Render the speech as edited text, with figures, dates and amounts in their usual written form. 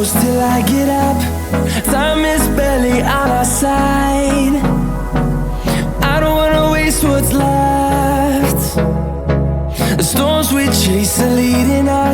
close till I get up. Time is barely on our side. I don't wanna waste what's left. The storms we chase are leading us.